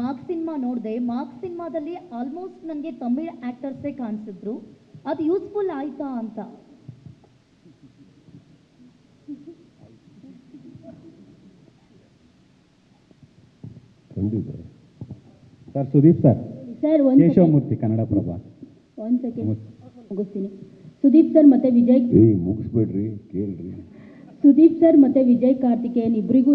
Mark cinema ನೋಡಿದೆ. Mark ಸಿನಿಮಾದಲ್ಲಿ almost ನನಗೆ ತಮಿಳ್ ಆಕ್ಟರ್ಸೇ ಕಾಣಿಸಿದ್ರು. ಅದು ಯೂಸ್ಫುಲ್ ಆಯ್ತಾ ಅಂತ. ಖಂಡಿತ sir. Sudeep sir. Sir Keshavamurthy Kannadaprabha. ಒಂದು ಸೆಕೆಂಡ್ ಮುಗಿಸ್ತೀನಿ. ಸುದೀಪ್ ಸರ್ ಮತ್ತೆ ವಿಜಯ್ ಮುಗಿಸ್ಬೇಡ್ರಿ, ಕೇಳ್ರಿ. ಸುದೀಪ್ ಸರ್ ಮತ್ತೆ ವಿಜಯ್ ಕಾರ್ತಿಕೇಯನ್ ಇಬ್ಬರಿಗೂ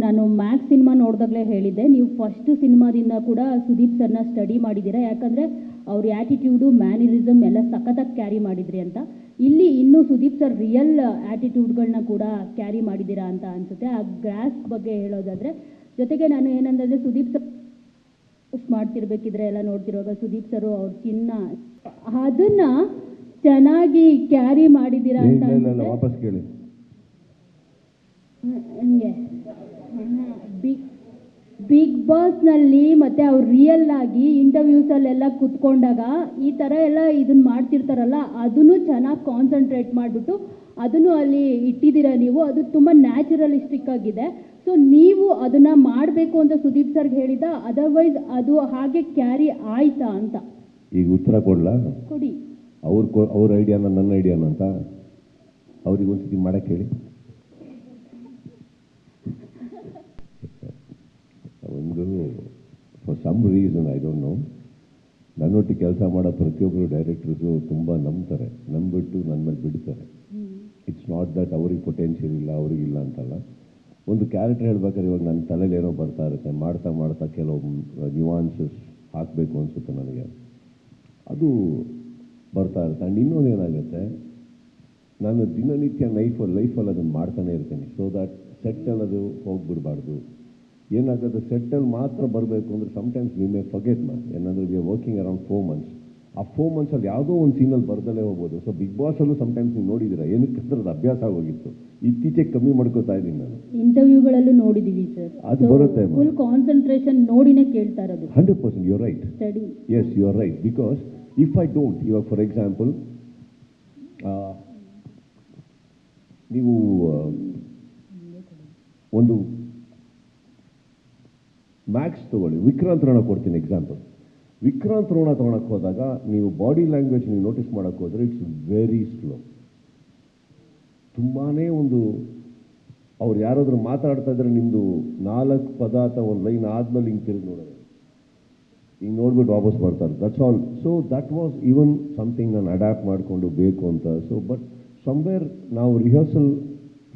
ನಾನು ಮ್ಯಾಕ್ಸ್ ಸಿನಿಮಾ ನೋಡಿದಾಗಲೇ ಹೇಳಿದ್ದೆ, ನೀವು ಫಸ್ಟ್ ಸಿನಿಮಾದಿಂದ ಕೂಡ ಸುದೀಪ್ ಸರ್ನ ಸ್ಟಡಿ ಮಾಡಿದ್ದೀರಾ. ಯಾಕಂದರೆ ಅವ್ರ ಆ್ಯಟಿಟ್ಯೂಡು ಮ್ಯಾನರಿಸಮ್ ಎಲ್ಲ ಸಖತ್ತಾಗಿ ಕ್ಯಾರಿ ಮಾಡಿದ್ರಿ ಅಂತ. ಇಲ್ಲಿ ಇನ್ನೂ ಸುದೀಪ್ ಸರ್ ರಿಯಲ್ ಆ್ಯಟಿಟ್ಯೂಡ್ಗಳನ್ನ ಕೂಡ ಕ್ಯಾರಿ ಮಾಡಿದ್ದೀರಾ ಅಂತ ಅನಿಸುತ್ತೆ. ಆ ಗ್ರಾಸ್ ಬಗ್ಗೆ ಹೇಳೋದಾದರೆ, ಜೊತೆಗೆ ನಾನು ಏನಂದರೆ ಸುದೀಪ್ ಸರ್ ಮಾಡ್ತಿರ್ಬೇಕಿದ್ರೆ ಎಲ್ಲ ನೋಡ್ತಿರುವಾಗ ಸುದೀಪ್ ಸರ್ ಅವ್ರ ಚಿನ್ನ ಅದನ್ನ ಚೆನ್ನಾಗಿ ಕ್ಯಾರಿ ಮಾಡಿದ್ದೀರಾ ಅಂತ ವಾಪಸ್ ಕೇಳಿ. ಹಂಗೆ ಬಿಗ್ ಬಾಸ್ನಲ್ಲಿ ಮತ್ತೆ ಅವ್ರು ರಿಯಲ್ ಆಗಿ ಇಂಟರ್ವ್ಯೂಸಲ್ಲೆಲ್ಲ ಕುತ್ಕೊಂಡಾಗ ಈ ಥರ ಎಲ್ಲ ಇದನ್ನ ಮಾಡ್ತಿರ್ತಾರಲ್ಲ, ಅದನ್ನು ಚೆನ್ನಾಗಿ ಕಾನ್ಸಂಟ್ರೇಟ್ ಮಾಡಿಬಿಟ್ಟು ಅದನ್ನು ಅಲ್ಲಿ ಇಟ್ಟಿದ್ದೀರಾ ನೀವು. ಅದು ತುಂಬ ನ್ಯಾಚುರಲಿಸ್ಟಿಕ್ ಆಗಿದೆ. ಸೊ ನೀವು ಅದನ್ನು ಮಾಡಬೇಕು ಅಂತ ಸುದೀಪ್ ಸರ್ಗೆ ಹೇಳಿದ, ಅದರ್ವೈಸ್ ಅದು ಹಾಗೆ ಕ್ಯಾರಿ ಆಯ್ತಾ ಅಂತ ಈಗ ಉತ್ತರ ಕೊಡ್ಲಾ? ಕೊಡಿ. ಅವ್ರ ಐಡಿಯಾನ ನನ್ನ ಐಡಿಯಾನ ಅಂತ ಅವ್ರಿಗೆ ಒಂದ್ಸತಿ ಮಾಡಕ್ಕೆ ಹೇಳಿ. ಒಂದು for some reason I don't know, ನನ್ನೊಟ್ಟಿಗೆ ಕೆಲಸ ಮಾಡೋ ಪ್ರತಿಯೊಬ್ಬರು ಡೈರೆಕ್ಟರ್ಸು ತುಂಬ ನಂಬ್ತಾರೆ, ನಂಬಿಟ್ಟು ನನ್ನ ಮೇಲೆ ಬಿಡ್ತಾರೆ. ಇಟ್ಸ್ ನಾಟ್ ದಟ್ ಅವ್ರಿಗೆ ಪೊಟೆನ್ಷಿಯಲ್ ಇಲ್ಲ, ಅವ್ರಿಗಿಲ್ಲ ಅಂತಲ್ಲ. ಒಂದು ಕ್ಯಾರೆಕ್ಟರ್ ಹೇಳ್ಬೇಕಾದ್ರೆ ಇವಾಗ ನನ್ನ ತಲೆಯಲ್ಲಿ ಏನೋ ಬರ್ತಾ ಇರುತ್ತೆ, ಮಾಡ್ತಾ ಮಾಡ್ತಾ ಕೆಲವು ನ್ಯೂವಾನ್ಸಸ್ ಹಾಕಬೇಕು ಅನಿಸುತ್ತೆ ನನಗೆ, ಅದು ಬರ್ತಾ ಇರುತ್ತೆ. ಆ್ಯಂಡ್ ಇನ್ನೊಂದು ಏನಾಗುತ್ತೆ, ನಾನು ದಿನನಿತ್ಯ ಲೈಫಲ್ಲಿ ಅದನ್ನು ಮಾಡ್ತಾನೆ ಇರ್ತೀನಿ. ಸೊ ದಟ್ ಸೆಟ್ಟಲ್ಲಿ ಅದು ಹೋಗ್ಬಿಡ್ಬಾರ್ದು. ಏನಾಗುತ್ತೆ, ಸೆಟ್ಟಲ್ಲಿ ಮಾತ್ರ ಬರಬೇಕು ಅಂದರೆ ಸಮ್ಟೈಮ್ಸ್ ವಿ ಮೇ ಫರ್ಗೆಟ್ ಏನಂದರೆ we are working around 4 months. ಆ 4 monthsಲ್ಲಿ ಯಾವುದೋ ಒಂದು ಸೀನಲ್ಲಿ ಬರ್ದಲ್ಲೇ ಹೋಗ್ಬೋದು. ಸೊ ಬಿಗ್ ಬಾಸಲ್ಲೂ ಸಮ್ಟೈಮ್ಸ್ ನೀವು ನೋಡಿದ್ದೀರಾ, ಏನಕ್ಕೆ ಅದು ಅಭ್ಯಾಸ ಆಗೋಗಿತ್ತು. ಇತ್ತೀಚೆಗೆ ಕಮ್ಮಿ ಮಾಡ್ಕೋತಾ ಇದ್ದೀನಿ ನಾನು. ಇಂಟರ್ವ್ಯೂಗಳಲ್ಲೂ ನೋಡಿದ್ದೀವಿ ಸರ್, ಅದು ಬರುತ್ತೆ. ಫುಲ್ ಕಾನ್ಸಂಟ್ರೇಷನ್ ನೋಡಿನೇ ಕೇಳ್ತಾ ಇರೋದು. 100% you are right. Study. Yes, you are right. Because if I don't, ಇವಾಗ ಫಾರ್ ಎಕ್ಸಾಂಪಲ್ ನೀವು ಒಂದು ಮ್ಯಾಕ್ಸ್ ತಗೊಳ್ಳಿ, ವಿಕ್ರಾಂತ್ ರೋಣ ಕೊಡ್ತೀನಿ ಎಕ್ಸಾಂಪಲ್. ವಿಕ್ರಾಂತ್ ರೋಣ ತೊಗೊಳಕ್ಕೆ ಹೋದಾಗ ನೀವು ಬಾಡಿ ಲ್ಯಾಂಗ್ವೇಜ್ ನೀವು ನೋಟಿಸ್ ಮಾಡೋಕ್ಕೆ ಹೋದರೆ ಇಟ್ಸ್ ವೆರಿ ಸ್ಲೋ. ತುಂಬಾ ಒಂದು ಅವ್ರು ಯಾರಾದರೂ ಮಾತಾಡ್ತಾ ಇದ್ರೆ ನಿಮ್ಮದು 4 ಪದ ಅಥವಾ ಒಂದು ಲೈನ್ ಆದಮೇಲೆ ಹಿಂಗೆ ತಿರುಗಿ ನೋಡೋದು, ಹಿಂಗೆ ನೋಡ್ಬಿಟ್ಟು ವಾಪಸ್ ಬರ್ತಾರೆ. That's all. So that was even something ನಾನು ಅಡ್ಯಾಪ್ಟ್ ಮಾಡಿಕೊಂಡು ಬೇಕು ಅಂತ. ಸೊ ಬಟ್ ಸಮ್ವೇರ್ ನಾವು ರಿಹರ್ಸಲ್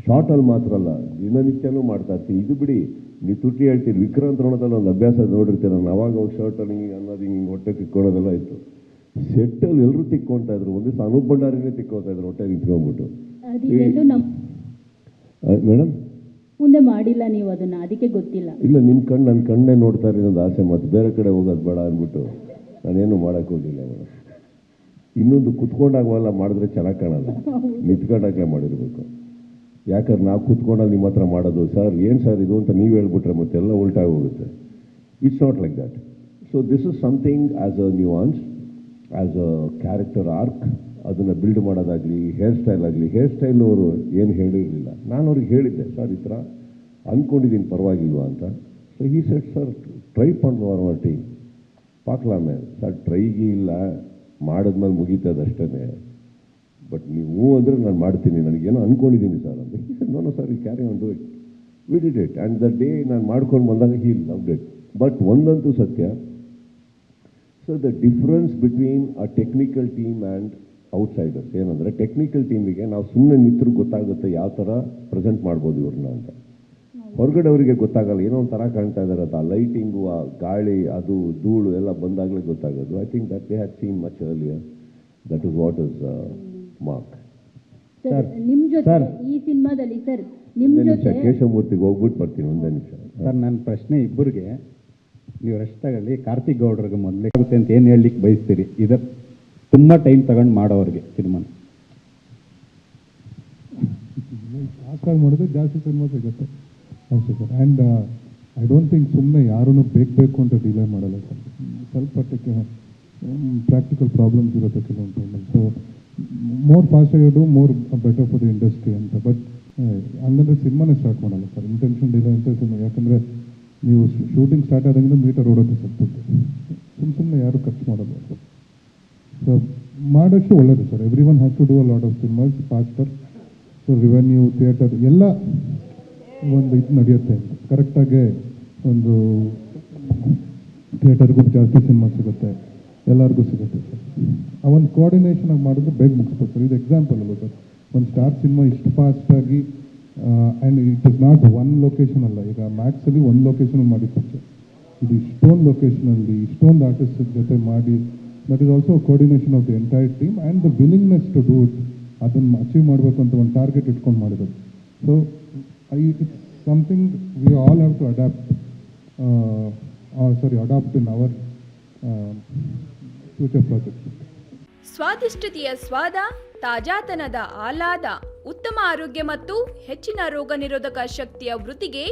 ಶಾರ್ಟಲ್ಲಿ ಮಾತ್ರ ಅಲ್ಲ, ದಿನನಿತ್ಯನೂ ಮಾಡ್ತಾ ಇರ್ತೀವಿ. ಇದು ಬಿಡಿ, ನೀವು ತುಟಿ ಹೇಳ್ತೀರಿ, ವಿಕ್ರಾಂತ್ ರೋಣದಲ್ಲಿ ಒಂದು ಅಭ್ಯಾಸ ನೋಡಿರ್ತೀರ. ನಾನು ಅವಾಗ ಹೋಗಿ ಶರ್ಟಲ್ಲಿ ಹಿಂಗೆ ಅನ್ನೋದು ಹಿಂಗೆ ಹೊಟ್ಟೆ ತಿಕ್ಕೊಳ್ಳೋದೆಲ್ಲ ಇತ್ತು. ಸೆಟ್ಟಲ್ಲಿ ಎಲ್ಲರೂ ತಿಕ್ಕೊಳ್ತಾ ಇದ್ರು. ಒಂದು ದಿವಸ ಅನೂಪ್ ಭಂಡಾರಿನೇ ತಿಕ್ಕೋತಾ ಇದ್ರು ಹೊಟ್ಟೆ ನಿಂತ್ಕೊಂಡ್ಬಿಟ್ಟು. ಮೇಡಮ್ ಮುಂದೆ ಮಾಡಿಲ್ಲ ನೀವು ಅದನ್ನ, ಅದಕ್ಕೆ ಗೊತ್ತಿಲ್ಲ. ಇಲ್ಲ, ನಿಮ್ಮ ಕಣ್ಣು ನನ್ನ ಕಣ್ಣೇ ನೋಡ್ತಾ ಇರೋ ಒಂದು ಆಸೆ, ಮತ್ತು ಬೇರೆ ಕಡೆ ಹೋಗೋದು ಬೇಡ ಅಂದ್ಬಿಟ್ಟು ನಾನೇನು ಮಾಡೋಕ್ಕೆ ಹೋಗಿಲ್ಲ ಮೇಡಮ್. ಇನ್ನೊಂದು ಕುತ್ಕೊಂಡಾಗವೆಲ್ಲ ಮಾಡಿದ್ರೆ ಚೆನ್ನಾಗಿ ಕಾಣಲ್ಲ, ನಿಂತ್ಕೊಂಡಾಗಲೇ ಮಾಡಿರಬೇಕು. ಯಾಕಂದ್ರೆ ನಾವು ಕೂತ್ಕೊಂಡಾಗ ನಿಮ್ಮ ಹತ್ರ ಮಾಡೋದು, ಸರ್ ಏನು ಸರ್ ಇದು ಅಂತ ನೀವು ಹೇಳ್ಬಿಟ್ರೆ ಮತ್ತೆಲ್ಲ ಉಲ್ಟಾಗಿ ಹೋಗುತ್ತೆ. It's not like that. So this is something as a ನ್ಯೂವಾನ್ಸ್, as a character arc, ಅದನ್ನು ಬಿಲ್ಡ್ ಮಾಡೋದಾಗಲಿ, ಹೇರ್ ಸ್ಟೈಲ್ ಆಗಲಿ. ಹೇರ್ ಸ್ಟೈಲ್ ಅವರು ಏನು ಹೇಳಿರಲಿಲ್ಲ, ನಾನು ಅವ್ರಿಗೆ ಹೇಳಿದ್ದೆ, ಸರ್ ಈ ಥರ ಅಂದ್ಕೊಂಡಿದ್ದೀನಿ ಪರವಾಗಿಲ್ವಾ ಅಂತ. ಸೊ ಈ ಸೆಟ್, ಸರ್ ಟ್ರೈ பண்ணுவார் வாட்டி பார்க்கலாமே. ಸರ್ ಟ್ರೈಗೆ ಇಲ್ಲ, ಮಾಡಿದ್ಮೇಲೆ ಮುಗೀತದೆ ಅಷ್ಟೇ. ಬಟ್ ನೀವು ಅಂದರೆ ನಾನು ಮಾಡ್ತೀನಿ, ನನಗೇನೋ ಅಂದ್ಕೊಂಡಿದ್ದೀನಿ ಸರ್ ಅಂತ. ಈ ಸರ್ ನೋ ಸರ್, ಈ carry on do it, we did it. And the day ನಾನು ಮಾಡ್ಕೊಂಡು ಬಂದಾಗ ಹೀ ಲವ್ಡ್ ಇಟ್. ಬಟ್ ಒಂದಂತೂ ಸತ್ಯ, so the difference between a technical team and outsiders ಏನಂದರೆ, ಟೆಕ್ನಿಕಲ್ ಟೀಮಿಗೆ ನಾವು ಸುಮ್ಮನೆ ನಿಂತರೂ ಗೊತ್ತಾಗುತ್ತೆ ಯಾವ ಥರ ಪ್ರೆಸೆಂಟ್ ಮಾಡ್ಬೋದು ಇವ್ರನ್ನ ಅಂತ. ಹೊರಗಡೆ ಅವರಿಗೆ ಗೊತ್ತಾಗಲ್ಲ, ಏನೋ ಒಂದು ಥರ ಕಾಣ್ತಾ ಇದ್ದಾರೆ ಅಂತ. ಆ ಲೈಟಿಂಗು, ಆ ಗಾಳಿ, ಅದು ಧೂಳು ಎಲ್ಲ ಬಂದಾಗಲೇ ಗೊತ್ತಾಗೋದು. I think that they had seen much earlier. That is what is mark. Sir ನಿಮ್ಮ ಜೊತೆ ಈ ಸಿನಿಮಾದಲ್ಲಿ ಸರ್ ನಿಮ್ಮ ಜೊತೆ ಕೇಶವಮೂರ್ತಿಗೆ ಹೋಗ್ಬಿಟ್ಟು ಬರ್ತೀನಿ, ಒಂದೇ ನಿಮಿಷ ಸರ್. ನನ್ನ ಪ್ರಶ್ನೆ ಇಬ್ಬರಿಗೆ, ನೀವು ರೆಸ್ಟ್ ತಗೊಳ್ಳಿ. ಕಾರ್ತಿಕ್ ಗೌಡ್ರಿಗೆ ಮೊದಲೇ ಆಗುತ್ತೆ ಅಂತ ಏನು ಹೇಳಲಿಕ್ಕೆ ಬಯಸ್ತೀರಿ? ಇದು ತುಂಬ ಟೈಮ್ ತಗೊಂಡು ಮಾಡೋರಿಗೆ ಸಿನಿಮಾನ ಫಾಸ್ಟಾಗಿ ಮಾಡಿದ್ರೆ ಜಾಸ್ತಿ ಸಿನಿಮಾ ಸಿಗುತ್ತೆ ಅಷ್ಟೇ sir. And I don't think ಸುಮ್ಮನೆ ಯಾರೂ ಬೇಕು ಅಂತ ಡಿಲೇ ಮಾಡಲ್ಲ ಸರ್. ಸ್ವಲ್ಪ ಪ್ರಾಕ್ಟಿಕಲ್ ಪ್ರಾಬ್ಲಮ್ಸ್ ಇರುತ್ತೆ ಕೆಲವೊಂದು ಟೈಮಲ್ಲಿ. ಸೊ ಮೋರ್ ಫಾಸ್ಟಾಗಿ do more better for the industry ಅಂತ. ಬಟ್ ಹಂಗಂದ್ರೆ ಸಿನಿಮಾನೇ ಸ್ಟಾರ್ಟ್ ಮಾಡಲ್ಲ ಸರ್, ಇಂಟೆನ್ಷನ್ ಡಿಲೇ ಅಂತ ಸಿನಿಮಾ. ಯಾಕಂದರೆ ನೀವು ಶೂಟಿಂಗ್ ಸ್ಟಾರ್ಟ್ ಆದಾಗಿಂದ ಮೀಟರ್ ಓಡೋಕ್ಕೆ ಸತ್ತುತ್ತೆ. ಸುಮ್ಮನೆ ಯಾರು ಖರ್ಚು ಮಾಡೋದು. ಸೊ ಮಾಡೋಷ್ಟು ಒಳ್ಳೆಯದು sir. Every one has to do a lot of cinemas faster. So revenue, theatre ಎಲ್ಲ ಒಂದು ಇದು ನಡೆಯುತ್ತೆ. ಕರೆಕ್ಟಾಗಿ ಒಂದು ಥಿಯೇಟರ್ಗೂ ಜಾಸ್ತಿ ಸಿನಿಮಾ ಸಿಗುತ್ತೆ, ಎಲ್ಲರಿಗೂ ಸಿಗುತ್ತೆ ಸರ್. ಆ ಒಂದು ಕೋಆರ್ಡಿನೇಷನ್ ಆಗಿ ಮಾಡಿದ್ರೆ ಬೇಗ ಮುಗಿಸ್ಬೋದು ಸರ್. ಇದು ಎಕ್ಸಾಂಪಲ್ ಅಲ್ಲ ಸರ್, ಒಂದು ಸ್ಟಾರ್ ಸಿನಿಮಾ ಇಷ್ಟು ಫಾಸ್ಟಾಗಿ and it is not one location ಅಲ್ಲ. ಈಗ ಮ್ಯಾಕ್ಸಲ್ಲಿ ಒಂದು ಲೊಕೇಶನ್ ಮಾಡಿತ್ತು ಸರ್, ಇದು ಇಷ್ಟೊಂದು ಲೊಕೇಶನಲ್ಲಿ ಇಷ್ಟೊಂದು ಆರ್ಟಿಸ್ಟ್ ಜೊತೆ ಮಾಡಿ, that is also coordination of the entire team and the willingness to do it. ಅದನ್ನು ಅಚೀವ್ ಮಾಡಬೇಕು ಅಂತ ಒಂದು ಟಾರ್ಗೆಟ್ ಇಟ್ಕೊಂಡು ಮಾಡಿರೋದು. So it's something we all have to adapt in our future projects. ಸ್ವಾದಿಷ್ಟತೆಯ ಸ್ವಾದ, ತಾಜಾತನದ ಆಹ್ಲಾದ, ಉತ್ತಮ ಆರೋಗ್ಯ ಮತ್ತು ಹೆಚ್ಚಿನ ರೋಗ ನಿರೋಧಕ ಶಕ್ತಿಯ ವೃದ್ಧಿಗೆ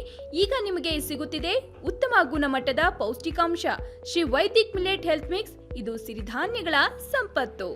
ಈಗ ನಿಮಗೆ ಸಿಗುತ್ತಿದೆ ಉತ್ತಮ ಗುಣಮಟ್ಟದ ಪೌಷ್ಟಿಕಾಂಶ Shri Vaidik millet health mix. ಇದು ಸಿರಿಧಾನ್ಯಗಳ ಸಂಪತ್ತು.